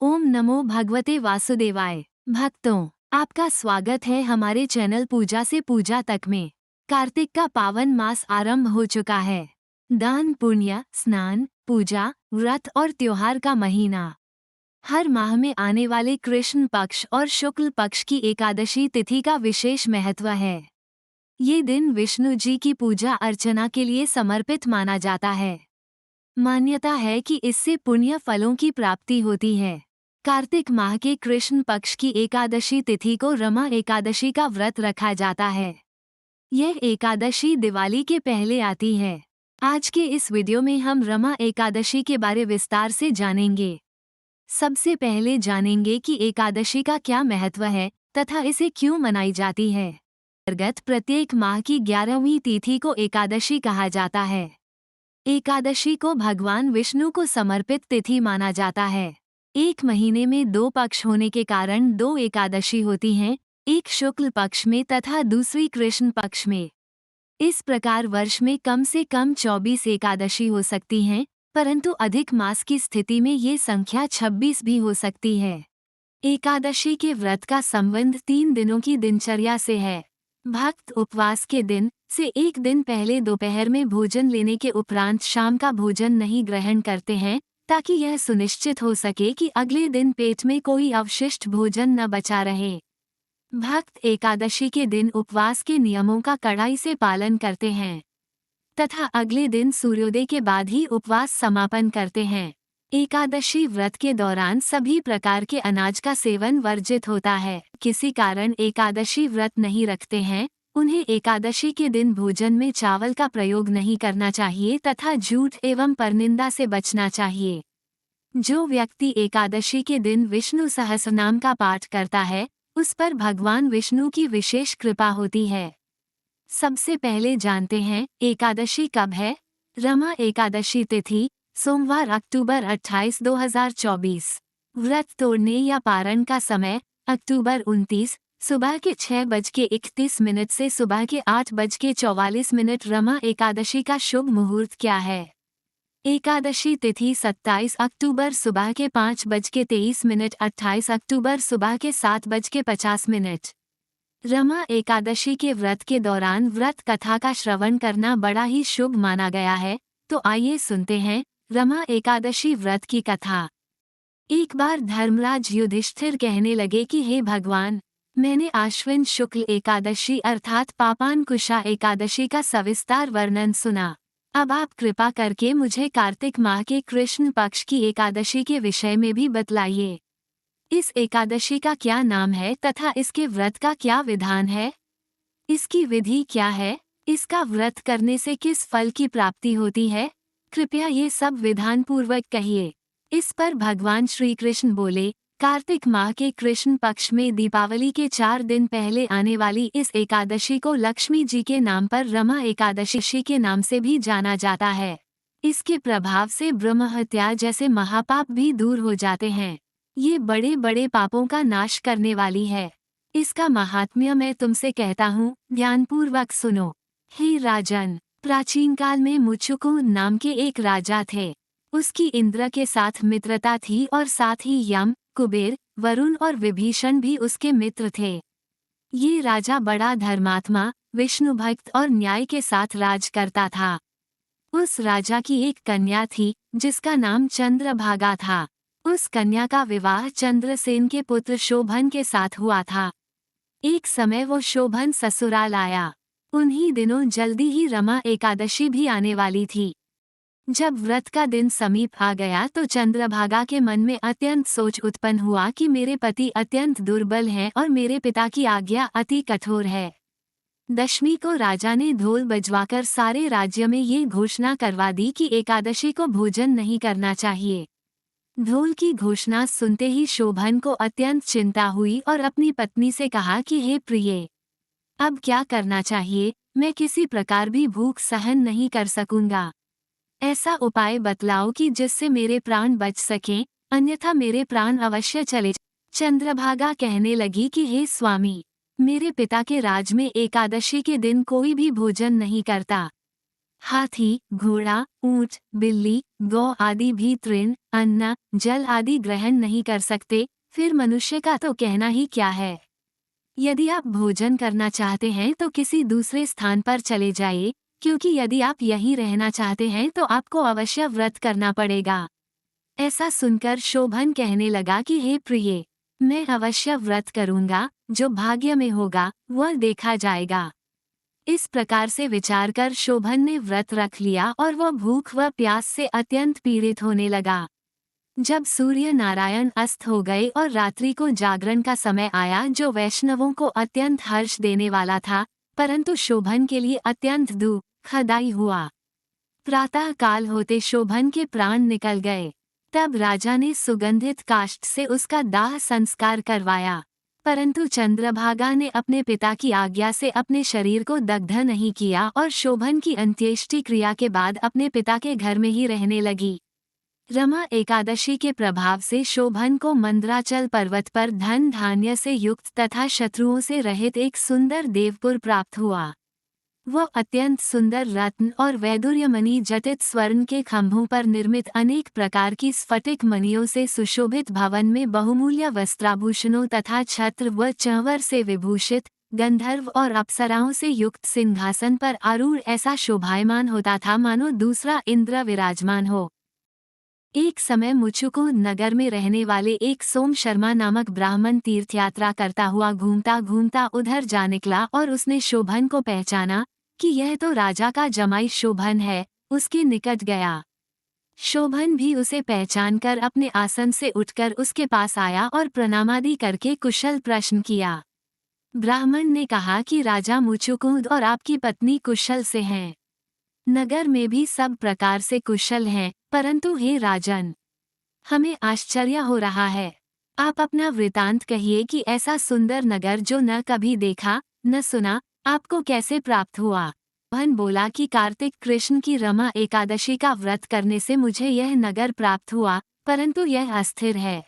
ओम नमो भगवते वासुदेवाय। भक्तों, आपका स्वागत है हमारे चैनल पूजा से पूजा तक में। कार्तिक का पावन मास आरंभ हो चुका है। दान, पुण्य, स्नान, पूजा, व्रत और त्योहार का महीना। हर माह में आने वाले कृष्ण पक्ष और शुक्ल पक्ष की एकादशी तिथि का विशेष महत्व है। ये दिन विष्णु जी की पूजा अर्चना के लिए समर्पित माना जाता है। मान्यता है कि इससे पुण्य फलों की प्राप्ति होती है। कार्तिक माह के कृष्ण पक्ष की एकादशी तिथि को रमा एकादशी का व्रत रखा जाता है। यह एकादशी दिवाली के पहले आती है। आज के इस वीडियो में हम रमा एकादशी के बारे विस्तार से जानेंगे। सबसे पहले जानेंगे कि एकादशी का क्या महत्व है तथा इसे क्यों मनाई जाती है। अंतर्गत प्रत्येक माह की 11वीं तिथि को एकादशी कहा जाता है। एकादशी को भगवान विष्णु को समर्पित तिथि माना जाता है। एक महीने में 2 पक्ष होने के कारण 2 एकादशी होती हैं, एक शुक्ल पक्ष में तथा दूसरी कृष्ण पक्ष में। इस प्रकार वर्ष में कम से कम 24 एकादशी हो सकती हैं, परंतु अधिक मास की स्थिति में ये संख्या 26 भी हो सकती है। एकादशी के व्रत का संबंध 3 दिनों की दिनचर्या से है। भक्त उपवास के दिन से एक दिन पहले दोपहर में भोजन लेने के उपरांत शाम का भोजन नहीं ग्रहण करते हैं, ताकि यह सुनिश्चित हो सके कि अगले दिन पेट में कोई अवशिष्ट भोजन न बचा रहे। भक्त एकादशी के दिन उपवास के नियमों का कड़ाई से पालन करते हैं तथा अगले दिन सूर्योदय के बाद ही उपवास समापन करते हैं। एकादशी व्रत के दौरान सभी प्रकार के अनाज का सेवन वर्जित होता है। किसी कारण एकादशी व्रत नहीं रखते हैं, उन्हें एकादशी के दिन भोजन में चावल का प्रयोग नहीं करना चाहिए तथा झूठ एवं परनिंदा से बचना चाहिए। जो व्यक्ति एकादशी के दिन विष्णु सहस्रनाम का पाठ करता है, उस पर भगवान विष्णु की विशेष कृपा होती है। सबसे पहले जानते हैं एकादशी कब है। रमा एकादशी तिथि सोमवार अक्टूबर 28, 2024। व्रत तोड़ने या पारण का समय अक्टूबर 29, सुबह के 6:31 से सुबह के 8:44। रमा एकादशी का शुभ मुहूर्त क्या है। एकादशी तिथि 27 अक्टूबर सुबह के 5:23, 28 अक्टूबर सुबह के 7:50। रमा एकादशी के व्रत के दौरान व्रत कथा का श्रवण करना बड़ा ही शुभ माना गया है, तो आइए सुनते हैं रमा एकादशी व्रत की कथा। एक बार धर्मराज युधिष्ठिर कहने लगे कि हे भगवान, मैंने आश्विन शुक्ल एकादशी अर्थात पापांकुशा एकादशी का सविस्तार वर्णन सुना। अब आप कृपा करके मुझे कार्तिक माह के कृष्ण पक्ष की एकादशी के विषय में भी बतलाइए। इस एकादशी का क्या नाम है तथा इसके व्रत का क्या विधान है। इसकी विधि क्या है, इसका व्रत करने से किस फल की प्राप्ति होती है। कृपया ये सब विधान पूर्वक कहिए। इस पर भगवान श्री कृष्ण बोले, कार्तिक माह के कृष्ण पक्ष में दीपावली के 4 दिन पहले आने वाली इस एकादशी को लक्ष्मी जी के नाम पर रमा एकादशी के नाम से भी जाना जाता है। इसके प्रभाव से ब्रह्म हत्या जैसे महापाप भी दूर हो जाते हैं। ये बड़े बड़े पापों का नाश करने वाली है। इसका महात्म्य मैं तुमसे कहता हूँ, ध्यानपूर्वक सुनो। हे राजन, प्राचीन काल में मुचुकु नाम के एक राजा थे। उसकी इंद्र के साथ मित्रता थी और साथ ही यम, कुबेर, वरुण और विभीषण भी उसके मित्र थे। ये राजा बड़ा धर्मात्मा, विष्णु भक्त और न्याय के साथ राज करता था। उस राजा की एक कन्या थी जिसका नाम चंद्रभागा था। उस कन्या का विवाह चंद्रसेन के पुत्र शोभन के साथ हुआ था। एक समय वो शोभन ससुराल आया। उन्हीं दिनों जल्दी ही रमा एकादशी भी आने वाली थी। जब व्रत का दिन समीप आ गया तो चंद्रभागा के मन में अत्यंत सोच उत्पन्न हुआ कि मेरे पति अत्यंत दुर्बल हैं और मेरे पिता की आज्ञा अति कठोर है। दशमी को राजा ने ढोल बजवाकर सारे राज्य में ये घोषणा करवा दी कि एकादशी को भोजन नहीं करना चाहिए। ढोल की घोषणा सुनते ही शोभन को अत्यंत चिंता हुई और अपनी पत्नी से कहा कि हे प्रिये, अब क्या करना चाहिए। मैं किसी प्रकार भी भूख सहन नहीं कर सकूंगा। ऐसा उपाय बतलाओ कि जिससे मेरे प्राण बच सकें, अन्यथा मेरे प्राण अवश्य चले। चंद्रभागा कहने लगी कि हे स्वामी, मेरे पिता के राज में एकादशी के दिन कोई भी भोजन नहीं करता। हाथी, घोड़ा, ऊंट, बिल्ली, गौ आदि भी तृण, अन्न, जल आदि ग्रहण नहीं कर सकते, फिर मनुष्य का तो कहना ही क्या है। यदि आप भोजन करना चाहते हैं तो किसी दूसरे स्थान पर चले जाइए, क्योंकि यदि आप यहीं रहना चाहते हैं तो आपको अवश्य व्रत करना पड़ेगा। ऐसा सुनकर शोभन कहने लगा कि हे प्रिय, मैं अवश्य व्रत करूंगा, जो भाग्य में होगा वह देखा जाएगा। इस प्रकार से विचार कर शोभन ने व्रत रख लिया और वह भूख व प्यास से अत्यंत पीड़ित होने लगा। जब सूर्य नारायण अस्त हो गए और रात्रि को जागरण का समय आया, जो वैष्णवों को अत्यंत हर्ष देने वाला था, परंतु शोभन के लिए अत्यंत दुखदायी हुआ। प्रातः काल होते शोभन के प्राण निकल गए। तब राजा ने सुगंधित काष्ठ से उसका दाह संस्कार करवाया, परंतु चंद्रभागा ने अपने पिता की आज्ञा से अपने शरीर को दग्ध नहीं किया और शोभन की अंत्येष्टि क्रिया के बाद अपने पिता के घर में ही रहने लगी। रमा एकादशी के प्रभाव से शोभन को मंदराचल पर्वत पर धन धान्य से युक्त तथा शत्रुओं से रहित एक सुंदर देवपुर प्राप्त हुआ। वह अत्यंत सुंदर रत्न और वैदुर्यमणि जटित स्वर्ण के खंभों पर निर्मित अनेक प्रकार की स्फटिक मणियों से सुशोभित भवन में बहुमूल्य वस्त्राभूषणों तथा छत्र व चंवर से विभूषित गंधर्व और अप्सराओं से युक्त सिंहासन पर आरूढ़ ऐसा शोभायमान होता था, मानो दूसरा इंद्र विराजमान हो। एक समय मुचुकुंद नगर में रहने वाले एक सोम शर्मा नामक ब्राह्मण तीर्थयात्रा करता हुआ घूमता घूमता उधर जा निकला और उसने शोभन को पहचाना कि यह तो राजा का जमाई शोभन है। उसके निकट गया। शोभन भी उसे पहचानकर अपने आसन से उठकर उसके पास आया और प्रणामादि करके कुशल प्रश्न किया। ब्राह्मण ने कहा कि राजा मुचुकुंद और आपकी पत्नी कुशल से हैं। नगर में भी सब प्रकार से कुशल हैं, परंतु हे राजन, हमें आश्चर्य हो रहा है। आप अपना वृतांत कहिए कि ऐसा सुंदर नगर जो न कभी देखा न सुना, आपको कैसे प्राप्त हुआ। वहन बोला कि कार्तिक कृष्ण की रमा एकादशी का व्रत करने से मुझे यह नगर प्राप्त हुआ, परंतु यह अस्थिर है।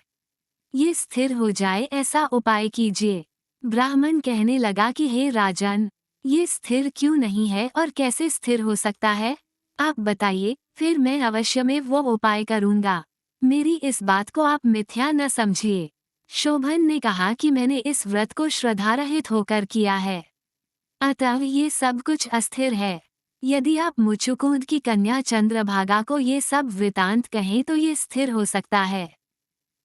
ये स्थिर हो जाए ऐसा उपाय कीजिए। ब्राह्मण कहने लगा कि हे राजन, ये स्थिर क्यों नहीं है और कैसे स्थिर हो सकता है, आप बताइए, फिर मैं अवश्य में वो उपाय करूंगा। मेरी इस बात को आप मिथ्या न समझिए। शोभन ने कहा कि मैंने इस व्रत को श्रद्धारहित होकर किया है, अतः ये सब कुछ अस्थिर है। यदि आप मुचुकुंद की कन्या चंद्रभागा को ये सब वृतांत कहें तो ये स्थिर हो सकता है।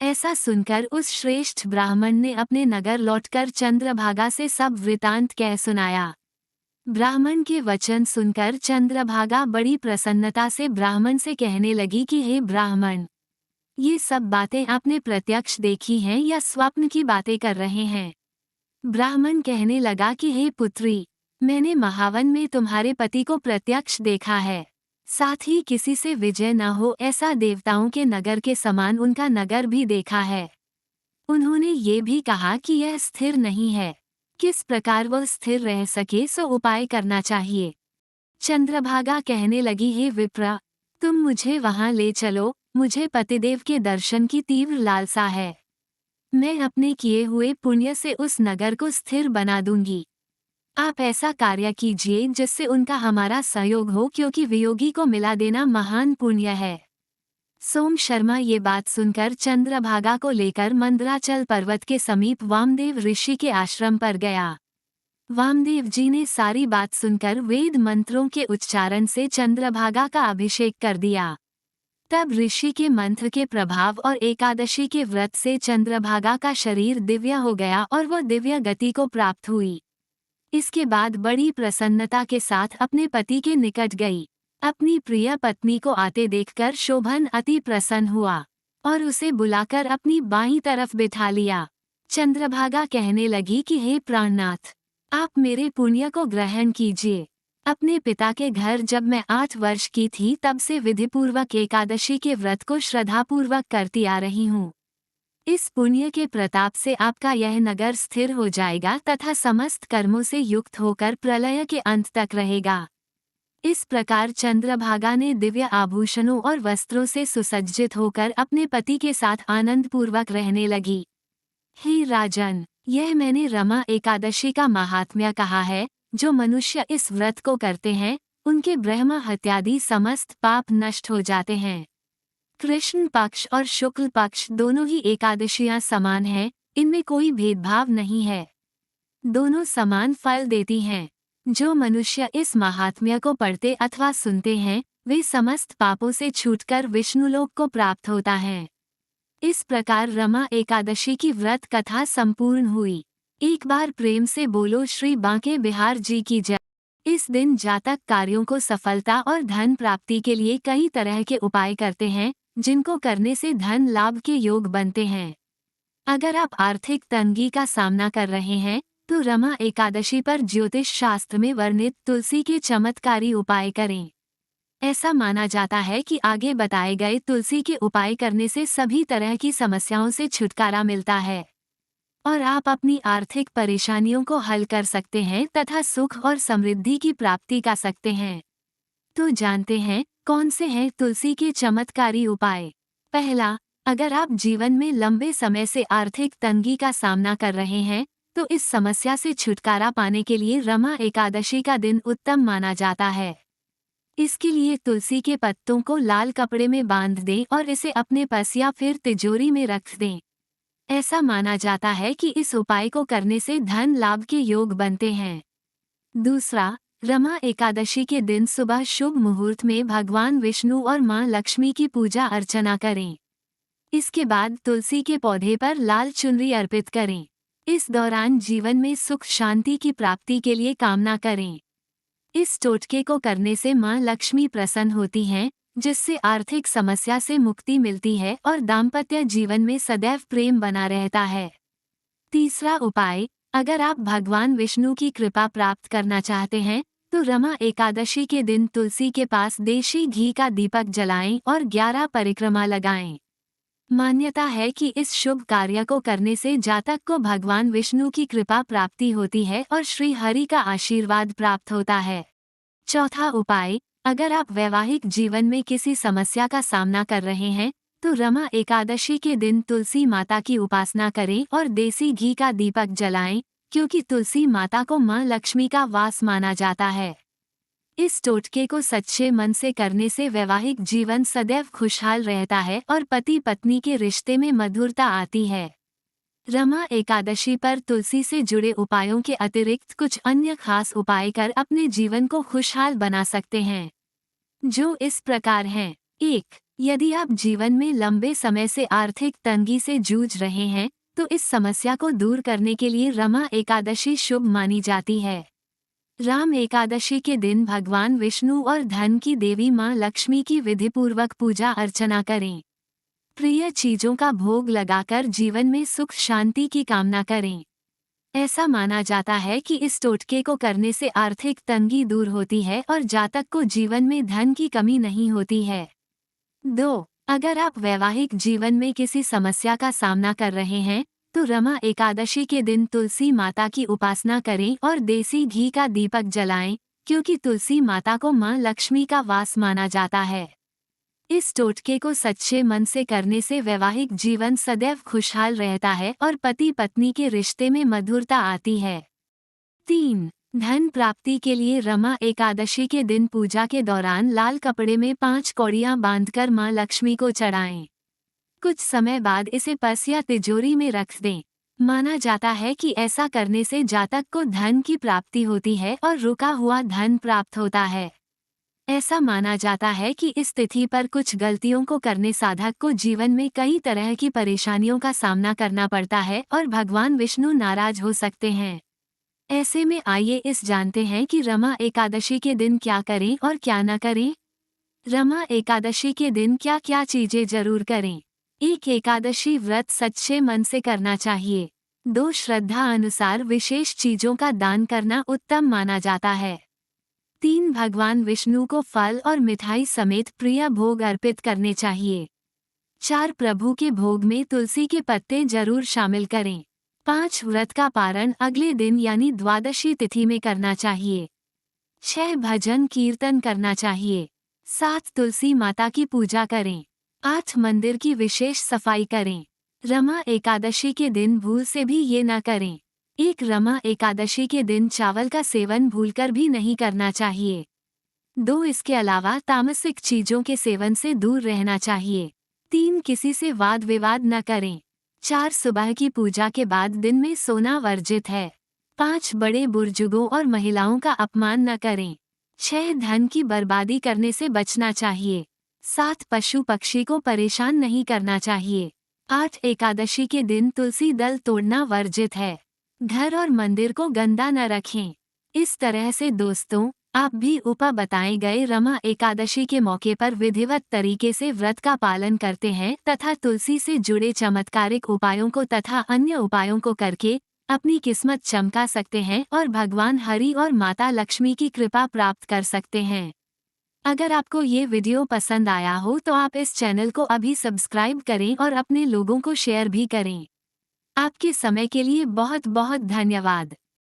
ऐसा सुनकर उस श्रेष्ठ ब्राह्मण ने अपने नगर लौटकर चंद्रभागा से सब वृतांत कह सुनाया। ब्राह्मण के वचन सुनकर चंद्रभागा बड़ी प्रसन्नता से ब्राह्मण से कहने लगी कि हे ब्राह्मण, ये सब बातें आपने प्रत्यक्ष देखी हैं या स्वप्न की बातें कर रहे हैं। ब्राह्मण कहने लगा कि हे पुत्री, मैंने महावन में तुम्हारे पति को प्रत्यक्ष देखा है। साथ ही किसी से विजय न हो ऐसा देवताओं के नगर के समान उनका नगर भी देखा है। उन्होंने ये भी कहा कि यह स्थिर नहीं है। किस प्रकार वह स्थिर रह सके सो उपाय करना चाहिए। चंद्रभागा कहने लगी, हे विप्र, तुम मुझे वहां ले चलो, मुझे पतिदेव के दर्शन की तीव्र लालसा है। मैं अपने किए हुए पुण्य से उस नगर को स्थिर बना दूंगी। आप ऐसा कार्य कीजिए जिससे उनका हमारा सहयोग हो, क्योंकि वियोगी को मिला देना महान पुण्य है। सोम शर्मा ये बात सुनकर चंद्रभागा को लेकर मंदराचल पर्वत के समीप वामदेव ऋषि के आश्रम पर गया। वामदेव जी ने सारी बात सुनकर वेद मंत्रों के उच्चारण से चंद्रभागा का अभिषेक कर दिया। तब ऋषि के मंत्र के प्रभाव और एकादशी के व्रत से चंद्रभागा का शरीर दिव्य हो गया और वह दिव्य गति को प्राप्त हुई। इसके बाद बड़ी प्रसन्नता के साथ अपने पति के निकट गई। अपनी प्रिय पत्नी को आते देखकर शोभन अति प्रसन्न हुआ और उसे बुलाकर अपनी बाईं तरफ बिठा लिया। चंद्रभागा कहने लगी कि हे प्राणनाथ, आप मेरे पुण्य को ग्रहण कीजिए। अपने पिता के घर जब मैं 8 वर्ष की थी तब से विधिपूर्वक एकादशी के व्रत को श्रद्धापूर्वक करती आ रही हूँ। इस पुण्य के प्रताप से आपका यह नगर स्थिर हो जाएगा तथा समस्त कर्मों से युक्त होकर प्रलय के अंत तक रहेगा। इस प्रकार चंद्रभागा ने दिव्य आभूषणों और वस्त्रों से सुसज्जित होकर अपने पति के साथ आनंदपूर्वक रहने लगी। हे राजन, यह मैंने रमा एकादशी का महात्म्य कहा है। जो मनुष्य इस व्रत को करते हैं उनके ब्रह्म हत्यादि समस्त पाप नष्ट हो जाते हैं। कृष्ण पक्ष और शुक्ल पक्ष दोनों ही एकादशियां समान हैं, इनमें कोई भेदभाव नहीं है। दोनों समान फल देती हैं। जो मनुष्य इस महात्म्य को पढ़ते अथवा सुनते हैं, वे समस्त पापों से छूटकर विष्णुलोक को प्राप्त होता है। इस प्रकार रमा एकादशी की व्रत कथा संपूर्ण हुई। एक बार प्रेम से बोलो श्री बांके बिहार जी की जय। इस दिन जातक कार्यों को सफलता और धन प्राप्ति के लिए कई तरह के उपाय करते हैं, जिनको करने से धन लाभ के योग बनते हैं। अगर आप आर्थिक तंगी का सामना कर रहे हैं, तो रमा एकादशी पर ज्योतिष शास्त्र में वर्णित तुलसी के चमत्कारी उपाय करें। ऐसा माना जाता है कि आगे बताए गए तुलसी के उपाय करने से सभी तरह की समस्याओं से छुटकारा मिलता है और आप अपनी आर्थिक परेशानियों को हल कर सकते हैं तथा सुख और समृद्धि की प्राप्ति कर सकते हैं। तो जानते हैं कौन से हैं तुलसी के चमत्कारी उपाय। पहला, अगर आप जीवन में लंबे समय से आर्थिक तंगी का सामना कर रहे हैं, तो इस समस्या से छुटकारा पाने के लिए रमा एकादशी का दिन उत्तम माना जाता है। इसके लिए तुलसी के पत्तों को लाल कपड़े में बांध दें और इसे अपने पास या फिर तिजोरी में रख दें। ऐसा माना जाता है कि इस उपाय को करने से धन लाभ के योग बनते हैं। दूसरा, रमा एकादशी के दिन सुबह शुभ मुहूर्त में भगवान विष्णु और मां लक्ष्मी की पूजा अर्चना करें। इसके बाद तुलसी के पौधे पर लाल चुनरी अर्पित करें। इस दौरान जीवन में सुख शांति की प्राप्ति के लिए कामना करें। इस टोटके को करने से मां लक्ष्मी प्रसन्न होती हैं, जिससे आर्थिक समस्या से मुक्ति मिलती है और दाम्पत्य जीवन में सदैव प्रेम बना रहता है। तीसरा उपाय, अगर आप भगवान विष्णु की कृपा प्राप्त करना चाहते हैं, तो रमा एकादशी के दिन तुलसी के पास देशी घी का दीपक जलाएं और 11 परिक्रमा लगाएं। मान्यता है कि इस शुभ कार्य को करने से जातक को भगवान विष्णु की कृपा प्राप्ति होती है और श्री हरि का आशीर्वाद प्राप्त होता है। चौथा उपाय, अगर आप वैवाहिक जीवन में किसी समस्या का सामना कर रहे हैं, तो रमा एकादशी के दिन तुलसी माता की उपासना करें और देसी घी का दीपक जलाएं, क्योंकि तुलसी माता को मां लक्ष्मी का वास माना जाता है। इस टोटके को सच्चे मन से करने से वैवाहिक जीवन सदैव खुशहाल रहता है और पति पत्नी के रिश्ते में मधुरता आती है। रमा एकादशी पर तुलसी से जुड़े उपायों के अतिरिक्त कुछ अन्य खास उपाय कर अपने जीवन को खुशहाल बना सकते हैं, जो इस प्रकार हैं। 1. यदि आप जीवन में लंबे समय से आर्थिक तंगी से जूझ रहे हैं, तो इस समस्या को दूर करने के लिए रमा एकादशी शुभ मानी जाती है। राम एकादशी के दिन भगवान विष्णु और धन की देवी मां लक्ष्मी की विधिपूर्वक पूजा अर्चना करें। प्रिय चीजों का भोग लगाकर जीवन में सुख शांति की कामना करें। ऐसा माना जाता है कि इस टोटके को करने से आर्थिक तंगी दूर होती है और जातक को जीवन में धन की कमी नहीं होती है। 2. अगर आप वैवाहिक जीवन में किसी समस्या का सामना कर रहे हैं, तो रमा एकादशी के दिन तुलसी माता की उपासना करें और देसी घी का दीपक जलाएं, क्योंकि तुलसी माता को मां लक्ष्मी का वास माना जाता है। इस टोटके को सच्चे मन से करने से वैवाहिक जीवन सदैव खुशहाल रहता है और पति पत्नी के रिश्ते में मधुरता आती है। 3. धन प्राप्ति के लिए रमा एकादशी के दिन पूजा के दौरान लाल कपड़े में 5 कौड़ियां बांधकर मां लक्ष्मी को चढ़ाएं। कुछ समय बाद इसे पर्स या तिजोरी में रख दें। माना जाता है कि ऐसा करने से जातक को धन की प्राप्ति होती है और रुका हुआ धन प्राप्त होता है। ऐसा माना जाता है कि इस तिथि पर कुछ गलतियों को करने साधक को जीवन में कई तरह की परेशानियों का सामना करना पड़ता है और भगवान विष्णु नाराज हो सकते हैं। ऐसे में आइए इस जानते हैं कि रमा एकादशी के दिन क्या करें और क्या न करें। रमा एकादशी के दिन क्या क्या चीजें जरूर करें। 1. एकादशी व्रत सच्चे मन से करना चाहिए। 2. श्रद्धा अनुसार विशेष चीजों का दान करना उत्तम माना जाता है। 3. भगवान विष्णु को फल और मिठाई समेत प्रिय भोग अर्पित करने चाहिए। 4. प्रभु के भोग में तुलसी के पत्ते जरूर शामिल करें। 5. व्रत का पारण अगले दिन यानी द्वादशी तिथि में करना चाहिए। 6. भजन कीर्तन करना चाहिए। 7. तुलसी माता की पूजा करें। 8. मंदिर की विशेष सफाई करें। रमा एकादशी के दिन भूल से भी ये न करें। 1. रमा एकादशी के दिन चावल का सेवन भूलकर भी नहीं करना चाहिए। 2. इसके अलावा तामसिक चीजों के सेवन से दूर रहना चाहिए। 3. किसी से वाद विवाद न करें। 4. सुबह की पूजा के बाद दिन में सोना वर्जित है। 5. बड़े बुजुर्गों और महिलाओं का अपमान न करें। 6. धन की बर्बादी करने से बचना चाहिए। 7. पशु पक्षी को परेशान नहीं करना चाहिए। 8. एकादशी के दिन तुलसी दल तोड़ना वर्जित है। घर और मंदिर को गंदा न रखें। इस तरह से दोस्तों, आप भी ऊपर बताए गए रमा एकादशी के मौके पर विधिवत तरीके से व्रत का पालन करते हैं तथा तुलसी से जुड़े चमत्कारिक उपायों को तथा अन्य उपायों को करके अपनी किस्मत चमका सकते हैं और भगवान हरि और माता लक्ष्मी की कृपा प्राप्त कर सकते हैं। अगर आपको ये वीडियो पसंद आया हो तो आप इस चैनल को अभी सब्सक्राइब करें और अपने लोगों को शेयर भी करें। आपके समय के लिए बहुत बहुत धन्यवाद।